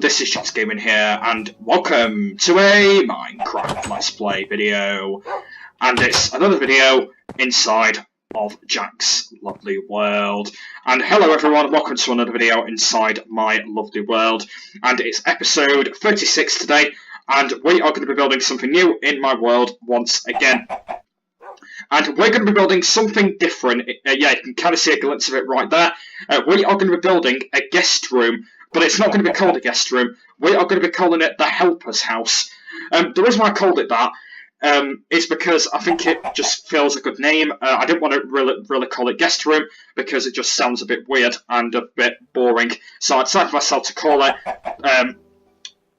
this is Jack's Gaming here, and welcome to a Minecraft Let's Play video. And it's another video inside of Jack's lovely world. And hello everyone, welcome to another video inside my lovely world. And it's episode 36 today, and we are going to be building something new in my world once again. And we're going to be building something different. Yeah, you can kind of see a glimpse of it right there. We are going to be building a guest room, but it's not going to be called a guest room. We are going to be calling it the Helper's House. The reason why I called it that is because I think it just feels a good name. I didn't want to really call it guest room because it just sounds a bit weird and a bit boring. So I decided myself to call it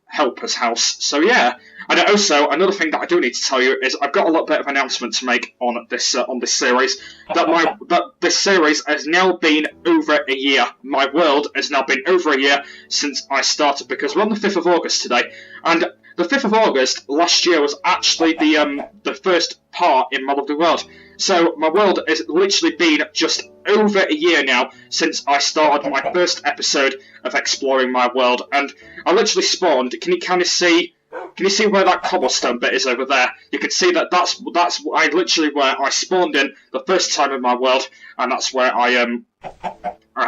Helper's House. So yeah. And also, another thing that I do need to tell you is I've got a little bit of an announcement to make on this series. That this series has now been over a year. My world has now been over a year since I started, because we're on the 5th of August today. And the 5th of August last year was actually the first part in my lovely world. So my world has literally been just over a year now since I started my first episode of exploring my world. And I literally spawned. Can you kind of see? Can you see where that cobblestone bit is over there? You can see that that's literally where I spawned in the first time in my world, and that's where I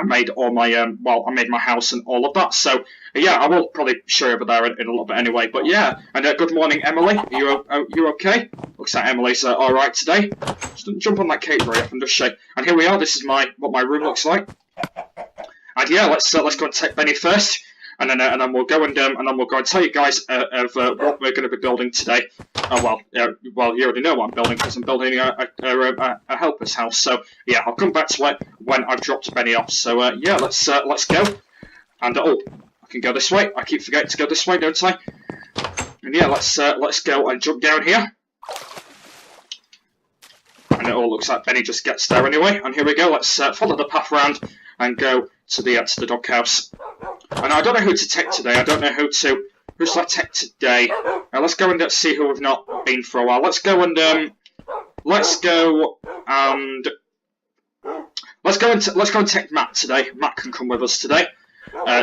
made all my I made my house and all of that. So yeah, I will probably show you over there in a little bit anyway. But yeah, and good morning, Emily. You okay? Looks like Emily's all right today. Just jump on that cape very often, does she? And here we are. This is what my room looks like. And yeah, let's go and take Benny first. And then we'll go and tell you guys of what we're going to be building today. Well, you already know what I'm building, because I'm building a helper's house. So yeah, I'll come back to it when I've dropped Benny off. So yeah, let's go. And I can go this way. I keep forgetting to go this way, don't I? And yeah, let's go and jump down here. And it all looks like Benny just gets there anyway. And here we go. Let's follow the path round and go to the doghouse. And I don't know who to take today. I don't know who to take today. Let's go and see who we've not been for a while. Let's go and take Matt today. Matt can come with us today.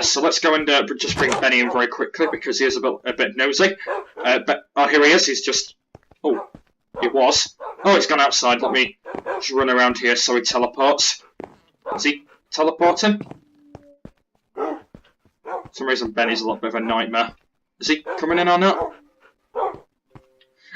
So let's go and just bring Benny in very quickly, because he is a bit nosy. But here he is. He's just he was. Oh, he's gone outside. Let me just run around here so he teleports. Is he teleporting? For some reason, Benny's a little bit of a nightmare. Is he coming in or not?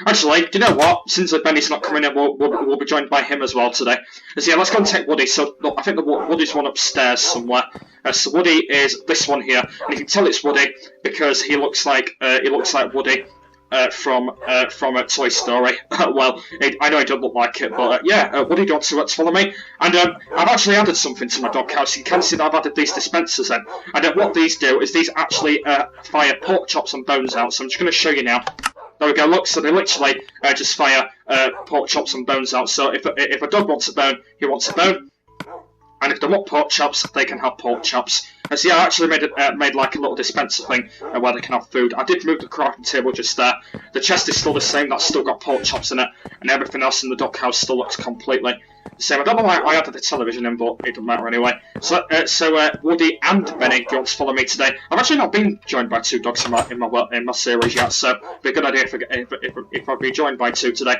Actually, do you know what? Since Benny's not coming in, we'll be joined by him as well today. So yeah, let's go and take Woody. So look, I think Woody's one upstairs somewhere. So Woody is this one here, and you can tell it's Woody because he looks like Woody from a Toy Story. Well, I know he doesn't look like it, but yeah, Woody, do you want to follow me? And I've actually added something to my doghouse. You can see that I've added these dispensers in. And what these do is these actually fire pork chops and bones out. So I'm just going to show you now. There we go, look, so they literally just fire pork chops and bones out. So if a dog wants a bone, he wants a bone. And if they want pork chops, they can have pork chops. And so yeah, I actually made like a little dispenser thing where they can have food. I did move the crafting table just there. The chest is still the same, that's still got pork chops in it. And everything else in the doghouse still looks completely the same. I don't know why I added the television in, but it doesn't matter anyway. So Woody and Benny, do you want to follow me today? I've actually not been joined by two dogs in my series yet, so it'd be a good idea if I'd be joined by two today.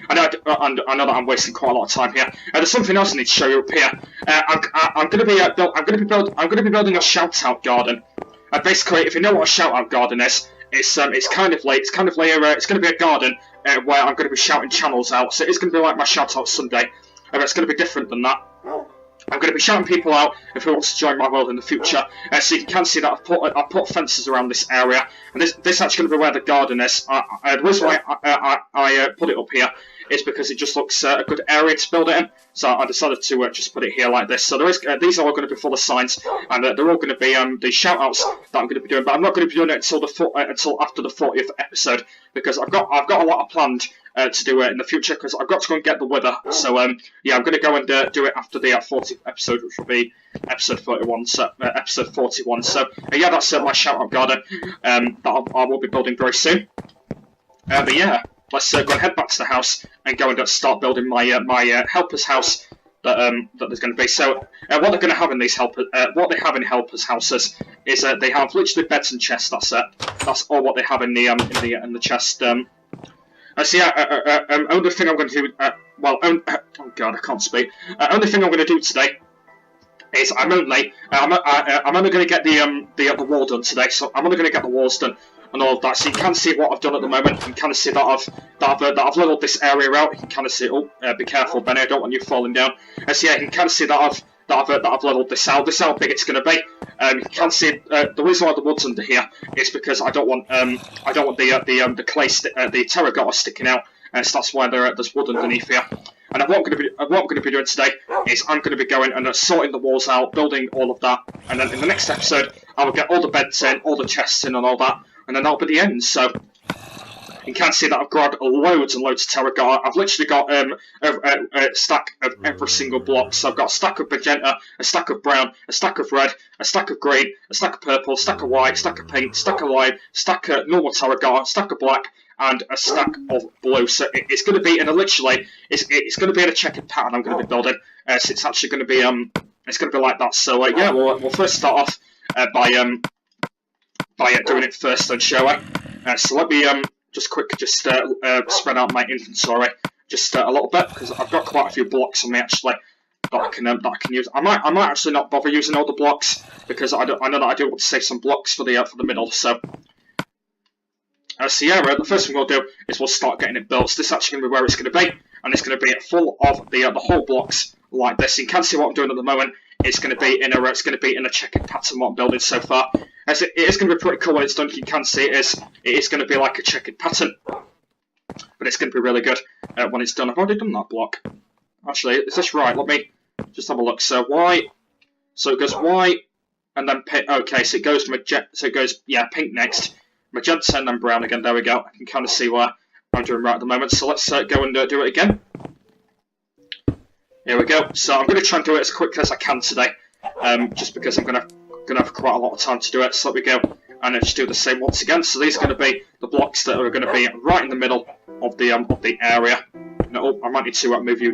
I know that I'm wasting quite a lot of time here. There's something else I need to show you up here. I'm going to be building a shout-out garden. Basically, if you know what a shout-out garden is, it's going to be a garden where I'm going to be shouting channels out. So it's going to be like my shout-out Sunday. It's going to be different than that. I'm going to be shouting people out if who wants to join my world in the future. So you can see that I've put fences around this area, and this actually going to be where the garden is. The reason why I put it up here is because it just looks a good area to build it in. So I decided to just put it here like this. So these are all going to be full of signs, and they're all going to be the shout-outs that I'm going to be doing. But I'm not going to be doing it until after the 40th episode, because I've got a lot of planned to do it in the future, because I've got to go and get the wither. So yeah, I'm going to go and do it after the 40th episode, which will be episode 41. So episode 41. So yeah, that's my shout-out garden that I will be building very soon. But yeah. Let's go and head back to the house and go and start building my helper's house that there's going to be. So what they're going to have in these what they have in helpers' houses is they have literally beds and chests. That's it. That's all what they have in the chest. So yeah, only thing I'm going to do. Oh god, I can't speak. Only thing I'm going to do today is I'm only going to get the wall done today. So I'm only going to get the walls done and all of that. So you can see what I've done at the moment. You can kind of see that I've leveled this area out. You can kind of see. Oh, be careful, Benny! I don't want you falling down. So yeah, you can kind of see that I've leveled this out. This is how big it's going to be. You can see the reason why the wood's under here is because I don't want the clay the terracotta sticking out. So that's why there's wood underneath here. And what I'm going to be doing today is I'm going to be going and sorting the walls out, building all of that, and then in the next episode I will get all the beds in, all the chests in, and all that, and then that'll be the end. So you can see that I've grabbed loads and loads of terracotta. I've literally got a stack of every single block. So I've got a stack of magenta, a stack of brown, a stack of red, a stack of green, a stack of purple, a stack of white, a stack of pink, a stack of lime, a stack of normal terracotta, a stack of black, and a stack of blue. So it's going to be in a it's going to be in a checkered pattern I'm going to be building. So it's actually going to be it's going to be like that. So yeah, we'll first start off by doing it first, then shall we? So let me spread out my inventory just a little bit because I've got quite a few blocks on me actually that I can use. I might actually not bother using all the blocks because I know that I do want to save some blocks for the middle. So yeah, the first thing we'll do is we'll start getting it built. So this is actually going to be where it's going to be, and it's going to be full of the whole blocks like this. You can see what I'm doing at the moment. It's going to be in a checkered pattern what I'm building so far. As it is going to be pretty cool when it's done. You can see it is going to be like a checkered pattern, but it's going to be really good when it's done. I've already done that block. Actually, is this right? Let me just have a look. So white. So it goes white, and then pink. Okay, so it goes magenta. So it goes pink next. Magenta and then brown again. There we go. I can kind of see what I'm doing right at the moment. So let's go and do it again. Here we go. So I'm going to try and do it as quickly as I can today, just because I'm going to have quite a lot of time to do it. So let me go and just do the same once again. So these are going to be the blocks that are going to be right in the middle of the area. No, I might need to move you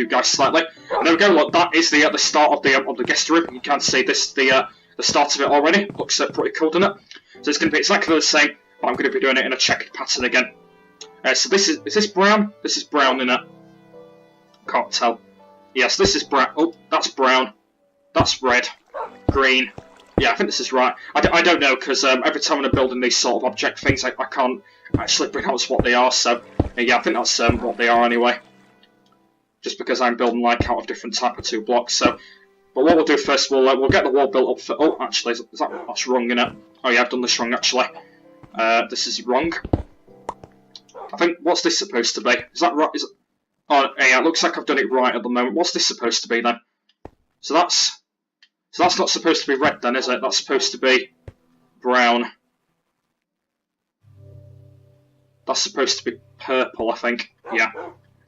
guys slightly. And there we go. Look, that is the start of the guest room. You can see this the start of it already. Looks pretty cool, doesn't it? So it's going to be exactly the same, but I'm going to be doing it in a checkered pattern again. So this is this brown? This is brown, isn't it? Can't tell. Yes, this is brown. Oh, that's brown. That's red. Green. Yeah, I think this is right. I don't know, because every time when I'm building these sort of object things, I can't actually pronounce what they are, so yeah, I think that's what they are anyway. Just because I'm building like out of different type of 2 blocks, so... But what we'll do first, we'll get the wall built up for... Oh, actually, that's wrong, innit? Oh yeah, I've done this wrong, actually. This is wrong. I think, what's this supposed to be? Is that right? Oh, yeah, it looks like I've done it right at the moment. What's this supposed to be, then? So that's not supposed to be red, then, is it? That's supposed to be brown. That's supposed to be purple, I think. Yeah.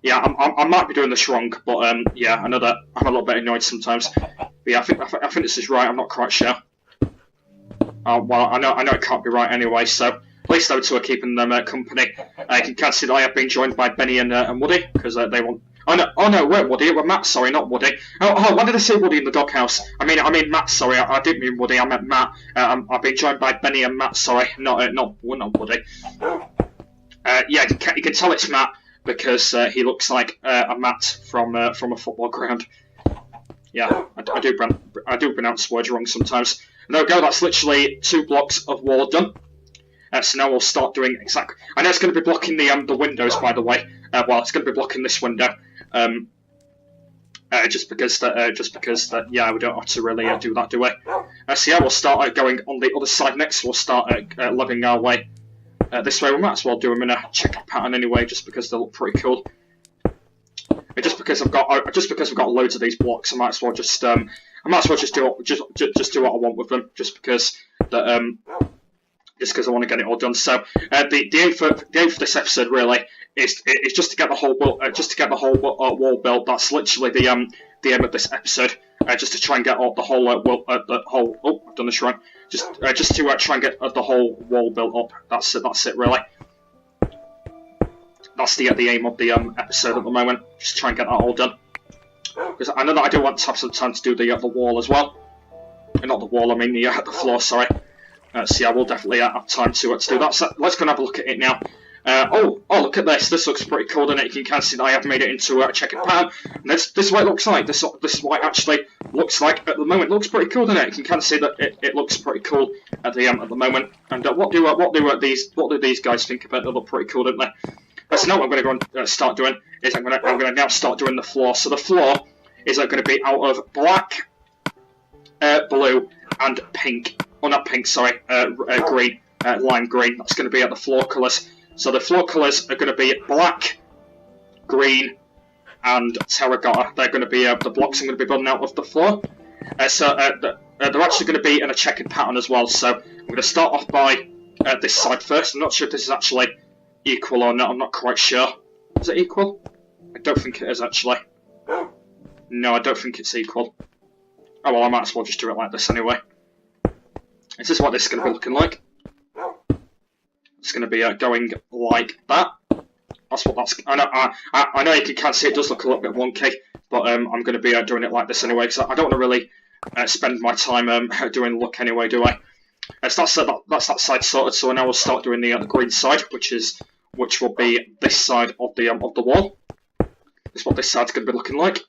Yeah, I might be doing this wrong, but yeah, I know that I'm a little bit annoyed sometimes. But yeah, I think this is right. I'm not quite sure. Well, I know it can't be right anyway. So at least those two are keeping them company. You can see that I have been joined by Benny and Woody because they want. Oh no, we're Woody. We're Matt. Sorry, not Woody. Oh, why did I say Woody in the doghouse? I mean Matt. Sorry, I didn't mean Woody. I meant Matt. I've been joined by Benny and Matt. Sorry, not Woody. Yeah, you can tell it's Matt. Because he looks like a Matt from a football ground. Yeah, I do pronounce words wrong sometimes. And there we go. That's literally 2 blocks of wall done. So now we'll start doing exactly. I know it's going to be blocking the windows, by the way. Well, it's going to be blocking this window. Just because yeah, we don't have to really do that, do we? So yeah, we'll start going on the other side next. We'll start leveling our way. This way, we might as well do them in a checkered pattern anyway, just because they look pretty cool. Just because I've got loads of these blocks, I might as well just do what I want with them, just because I want to get it all done. So the aim for this episode really is just to get the whole wall built. That's literally the aim of this episode. Just to try and get the whole oh, I've done this wrong. Just to try and get the whole wall built up. That's it really. That's the aim of the episode at the moment. Just try and get that all done. because I know that I do want to have some time to do the wall as well. Not the wall, I mean the floor, sorry. So yeah, we'll definitely have time to do that. So let's go and have a look at it now. Oh, look at this. This looks pretty cool, doesn't it? You can see that I have made it into a checkered pattern. And this is what it looks like. This is what it actually looks like at the moment. It looks pretty cool, doesn't it? You can see that it looks pretty cool at the moment. And what do these guys think of it? They look pretty cool, don't they? So now what I'm going to go and start doing is I'm going to now start doing the floor. So the floor is going to be out of black, blue, and pink. Oh, not pink, sorry, green, lime green. That's going to be the floor colours. So the floor colours are going to be black, green, and terracotta. They're going to be the blocks I'm going to be building out of the floor. They're actually going to be in a checkered pattern as well. So I'm going to start off by this side first. I'm not sure if this is actually equal or not. I'm not quite sure. Is it equal? I don't think it is actually. No, I don't think it's equal. Oh well, I might as well just do it like this anyway. This is what this is going to be looking like. It's going to be going like that. That's what that's. I know you can see it does look a little bit wonky, but I'm going to be doing it like this anyway because I don't want to really spend my time doing the look anyway, do I? So that's that side sorted. So now we'll start doing the green side, which will be this side of the wall. This is what this side's going to be looking like.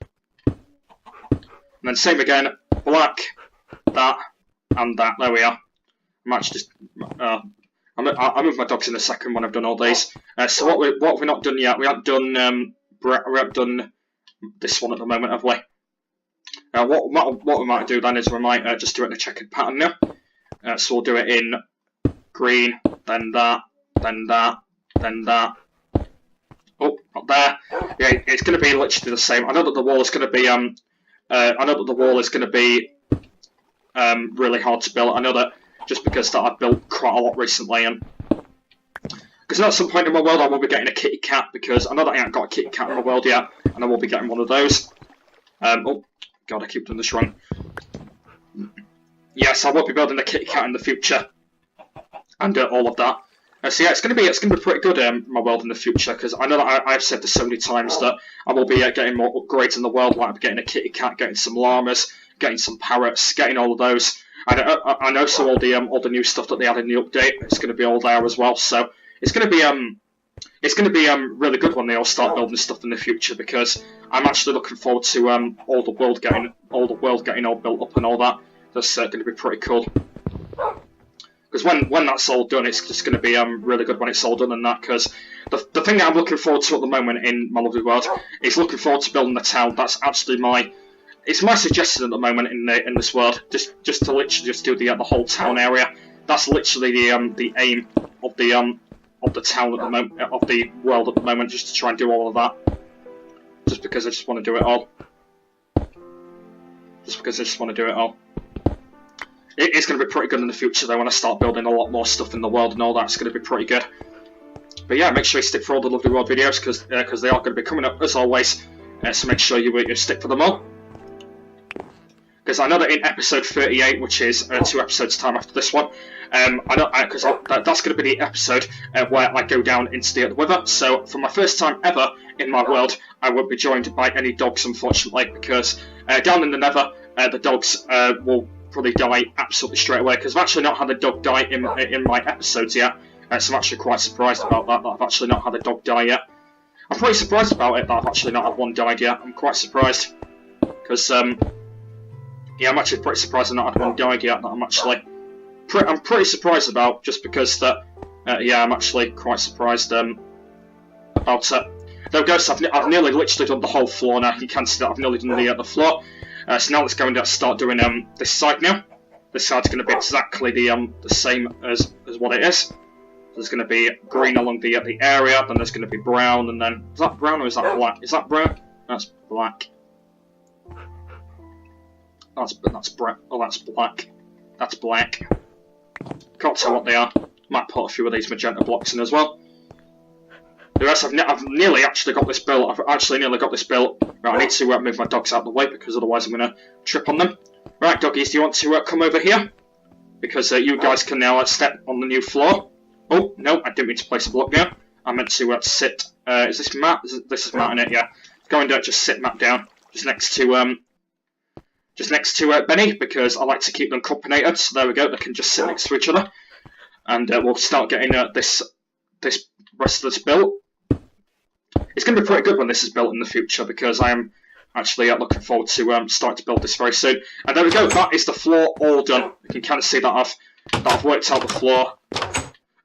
And then same again, black, that, and that. There we are. I'm just. I'll move my dogs in a second when I've done all these. So what have we not done yet? We haven't done this one at the moment, have we? What we might do then is we might just do it in a checkered pattern now. So we'll do it in green, then that, then that, then that. Oh, not there. Yeah, it's going to be literally the same. I know that the wall is going to be really hard to build. I know that. Just because that I've built quite a lot recently, and because at some point in my world I will be getting a kitty cat, because I know that I haven't got a kitty cat in my world yet, and I will be getting one of those. Oh god, I keep doing this wrong. Yes, I will be building a kitty cat in the future, and all of that. So yeah, it's gonna be pretty good my world in the future, because I know that I've said this so many times that I will be getting more upgrades in the world, like getting a kitty cat, getting some llamas, getting some parrots, getting all of those. I know so all the new stuff that they had in the update, it's going to be all there as well. So it's going to be really good when they all start building stuff in the future, because I'm actually looking forward to all the world getting all built up and all that. That's going to be pretty cool. Because when that's all done, it's just going to be really good when it's all done and that. Because the thing that I'm looking forward to at the moment in my lovely world is looking forward to building the town. That's actually my suggestion at the moment in this world, just to literally just do the whole town area. That's literally the aim of the town at the moment, of the world at the moment, just to try and do all of that. Just because I just want to do it all. It's going to be pretty good in the future though when I start building a lot more stuff in the world and all that. It's going to be pretty good. But yeah, make sure you stick for all the lovely world videos, because they are going to be coming up as always. So make sure you stick for them all. Because I know that in episode 38, which is 2 episodes time after this one, because that's going to be the episode where I go down into the Wither. So for my first time ever in my world, I won't be joined by any dogs, unfortunately, because down in the Nether, the dogs will probably die absolutely straight away. Because I've actually not had a dog die in my episodes yet, so I'm actually quite surprised about that I've actually not had a dog die yet. I'm pretty surprised about it that I've actually not had one died yet. I'm quite surprised, because yeah, I'm actually pretty surprised I've not had one died yet. That I'm pretty surprised about, just because that. Yeah, I'm actually quite surprised about it. There we go. So I've nearly literally done the whole floor now. You can see that I've nearly done the floor. So now let's go and start doing this side now. This side's going to be exactly the same as what it is. There's going to be green along the area. Then there's going to be brown, and then is that brown or is that black? Is that brown? That's black. That's black. Oh, that's black. That's black. Can't tell what they are. Might put a few of these magenta blocks in as well. The rest, I've nearly actually got this built. I've actually nearly got this built. Right, I need to move my dogs out of the way, because otherwise I'm going to trip on them. Right, doggies, do you want to come over here? Because you guys can now step on the new floor. Oh, no, I didn't mean to place a block there. I meant to sit. Is this Matt? This is Matt in it, yeah. Go and just sit Matt down. just next to Benny, because I like to keep them companated. So there we go. They can just sit next to each other, and we'll start getting this rest of this built. It's going to be pretty good when this is built in the future, because I am actually looking forward to starting to build this very soon. And there we go. That is the floor all done. You can kind of see that I've worked out the floor.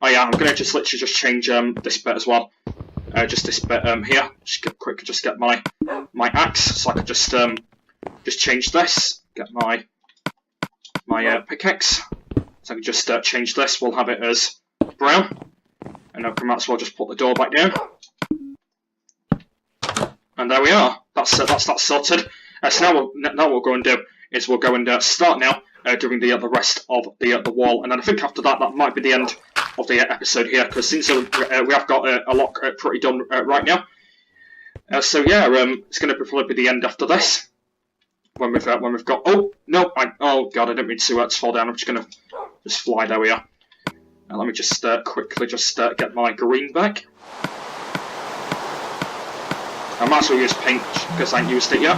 Oh yeah, I'm going to just literally just change this bit as well. Just this bit here. Just get my axe, so I could just change this. Get my pickaxe. So I can just change this. We'll have it as brown, and then we might as well just put the door back down. And there we are. That's that sorted. So now what we'll go and do is we'll go and start now doing the rest of the wall, and then I think after that might be the end of the episode here, because since we have got a lot pretty done right now. So yeah, it's going to probably be the end after this. When we've got oh god, I didn't mean to fall down. I'm just going to fly. There we are. Now let me just quickly get my green back. I might as well use paint because I ain't used it yet.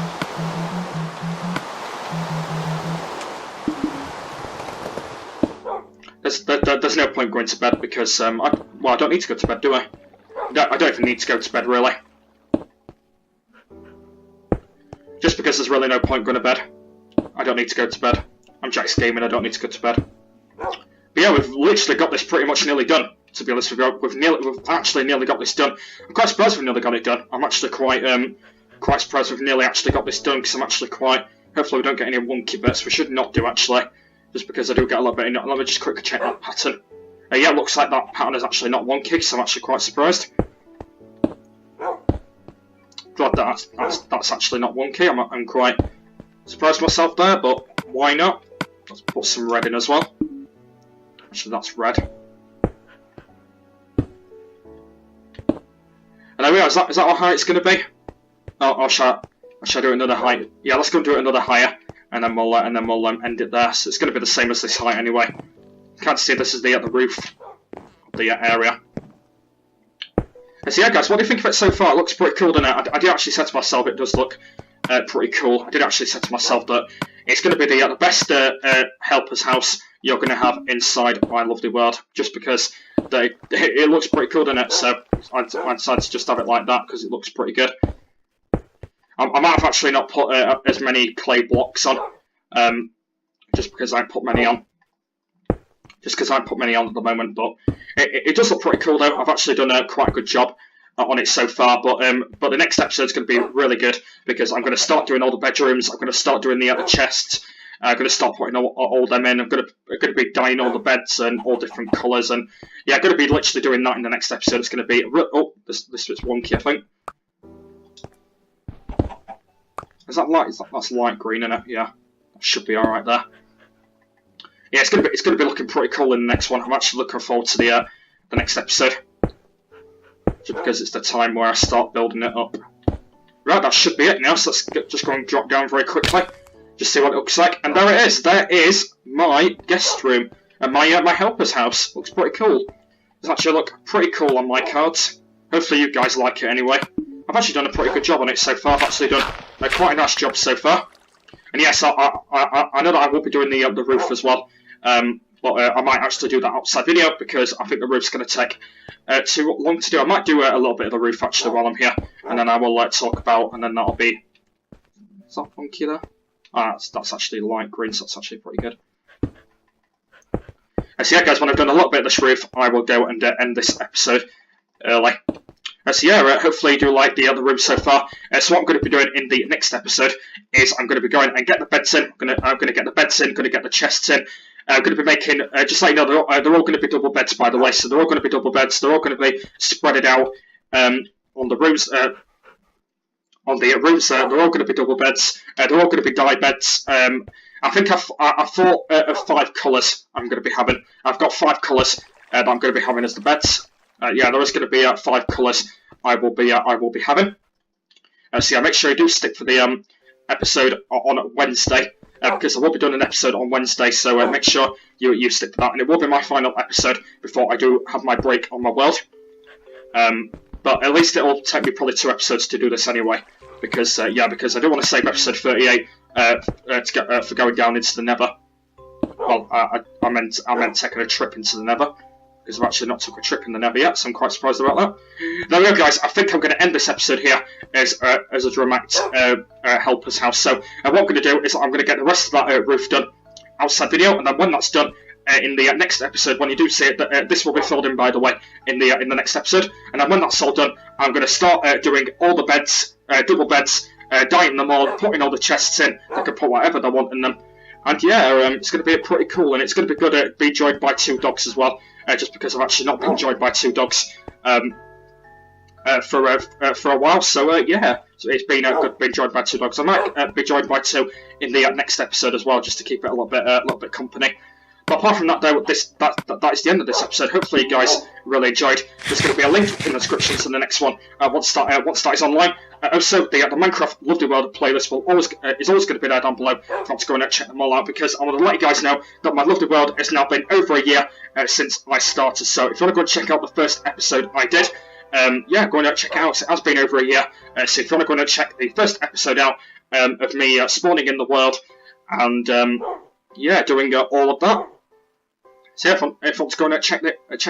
There's no point going to bed because I don't need to go to bed, do I? I don't even need to go to bed really. Just because there's really no point going to bed. I don't need to go to bed. I'm Jack's Gaming, I don't need to go to bed. But yeah, we've literally got this pretty much nearly done. To be honest with you, we've actually nearly got this done. I'm quite surprised we've nearly got it done. I'm actually quite surprised we've nearly actually got this done, because I'm actually quite. Hopefully we don't get any wonky bits. We should not do actually, just because I do get a little bit in it. Let me just quickly check that pattern. Yeah, it looks like that pattern is actually not wonky, so I'm actually quite surprised. Glad that that's actually not wonky. I'm quite surprised myself there, but why not? Let's put some red in as well. Actually, that's red. And there we are. Is that how high it's going to be? Oh, shall I do it another height? Yeah, let's go and do it another higher, and then we'll end it there. So it's going to be the same as this height anyway. You can't see this is the roof of the area. So yeah, guys, what do you think of it so far? It looks pretty cool, doesn't it? I did actually say to myself it does look pretty cool. I did actually say to myself that it's going to be the best helper's house you're going to have inside my lovely world, just because it looks pretty cool, doesn't it? So I decided to just have it like that because it looks pretty good. I might have actually not put as many clay blocks on, just because I put many on. Just because I put many on at the moment, but it does look pretty cool though. I've actually done quite a good job on it so far, but the next episode is going to be really good, because I'm going to start doing all the bedrooms. I'm going to start doing the chests. I'm going to start putting all them in. I'm going to be dyeing all the beds and all different colours, and yeah, I'm going to be literally doing that in the next episode. It's going to be this bit's wonky, I think. Is that light? That's light green, isn't it? Yeah, that should be all right there. Yeah, it's gonna be looking pretty cool in the next one. I'm actually looking forward to the next episode, just because it's the time where I start building it up. Right, that should be it now. So let's just go and drop down very quickly, just see what it looks like. And there it is. There is my guest room and my helper's house. Looks pretty cool. It's actually look pretty cool on my cards. Hopefully you guys like it anyway. I've actually done a pretty good job on it so far. I've actually done quite a nice job so far. And yes, I know that I will be doing the roof as well. But I might actually do that outside video, because I think the roof's going to take too long to do. I might do a little bit of the roof actually while I'm here, and then I will talk about, and then that'll be. Is that funky there? That's actually light green, so that's actually pretty good. So yeah, guys, when I've done a little bit of this roof, I will go and end this episode early. So yeah, hopefully you do like the roof so far. So what I'm going to be doing in the next episode is I'm going to be going and get the beds in. I'm going to get the beds in. Going to get the chests in. I'm going to be making, just like you know, they're all going to be double beds, by the way. So they're all going to be double beds. They're all going to be spread out on the rooms. They're all going to be double beds. They're all going to be dye beds. I think I thought of 5 colours I'm going to be having. I've got 5 colours that I'm going to be having as the beds. Yeah, there is going to be 5 colours I will be having. So yeah, make sure you do stick for the episode on Wednesday, because I will be doing an episode on Wednesday. So make sure you stick to that, and it will be my final episode before I do have my break on my world. But at least it will take me probably 2 episodes to do this anyway. because because I do want to save episode 38 for going down into the Nether. Well, I meant taking a trip into the Nether, because I've actually not took a trip in the Nether yet, so I'm quite surprised about that. There we go, guys. I think I'm going to end this episode here as a dramatic helper's house. So what I'm going to do is I'm going to get the rest of that roof done outside video, and then when that's done, in the next episode, when you do see it, this will be filled in, by the way, in the next episode. And then when that's all done, I'm going to start doing all the beds, double beds, dyeing them all, putting all the chests in. They can put whatever they want in them. And yeah, it's going to be pretty cool, and it's going to be good to be joined by 2 dogs as well, just because I've actually not been joined by 2 dogs for a while. So yeah, so it's been good being joined by 2 dogs. I might be joined by 2 in the next episode as well, just to keep it a little bit company. But apart from that, though, that is the end of this episode. Hopefully, you guys really enjoyed. There's going to be a link in the description to the next one once that is online. Also, the Minecraft Lovely World playlist is always going to be there down below. If you want to go and check them all out, because I want to let you guys know that my Lovely World has now been over a year since I started. So if you want to go and check out the first episode I did, yeah, go and check it out. It has been over a year. So if you want to go and check the first episode out of me spawning in the world and yeah, doing all of that. So yeah, if you want to go and check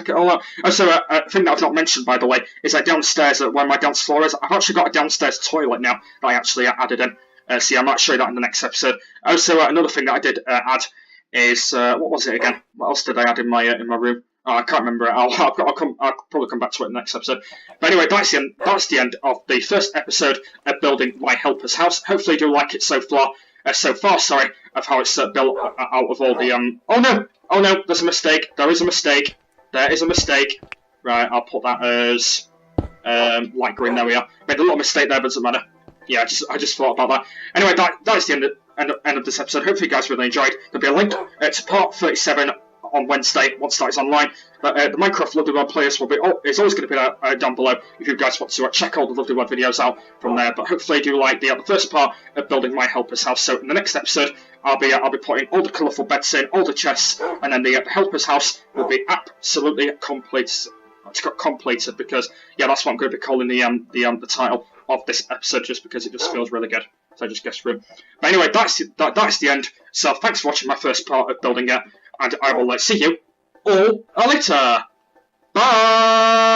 it all out. Also, a thing that I've not mentioned, by the way, is that downstairs, where my dance floor is, I've actually got a downstairs toilet now that I actually added in. So yeah, I might show you that in the next episode. Also, another thing that I did add is what was it again? What else did I add in my room? Oh, I can't remember it. I'll probably come back to it in the next episode. But anyway, that's the end of the first episode of building my helper's house. Hopefully, you do like it so far. Sorry, of how it's built out of all the Oh no, there's a mistake. There is a mistake. Right, I'll put that as light green. There we are. Made a little mistake there, but it doesn't matter. Yeah, I just thought about that. Anyway, that is the end of this episode. Hopefully, you guys really enjoyed. There'll be a link to part 37 on Wednesday once that is online. But the Minecraft Lovely World playlist is always going to be down below if you guys want to check all the Lovely World videos out from there. But hopefully you do like the first part of building my helper's house. So in the next episode, I'll be putting all the colourful beds in, all the chests, and then the helper's house will be absolutely completed. It's got completed because yeah, that's what I'm going to be calling the title of this episode, just because it just feels really good. So I just guessed through. But anyway, that's the end. So thanks for watching my first part of building it. And I will see you all later. Bye!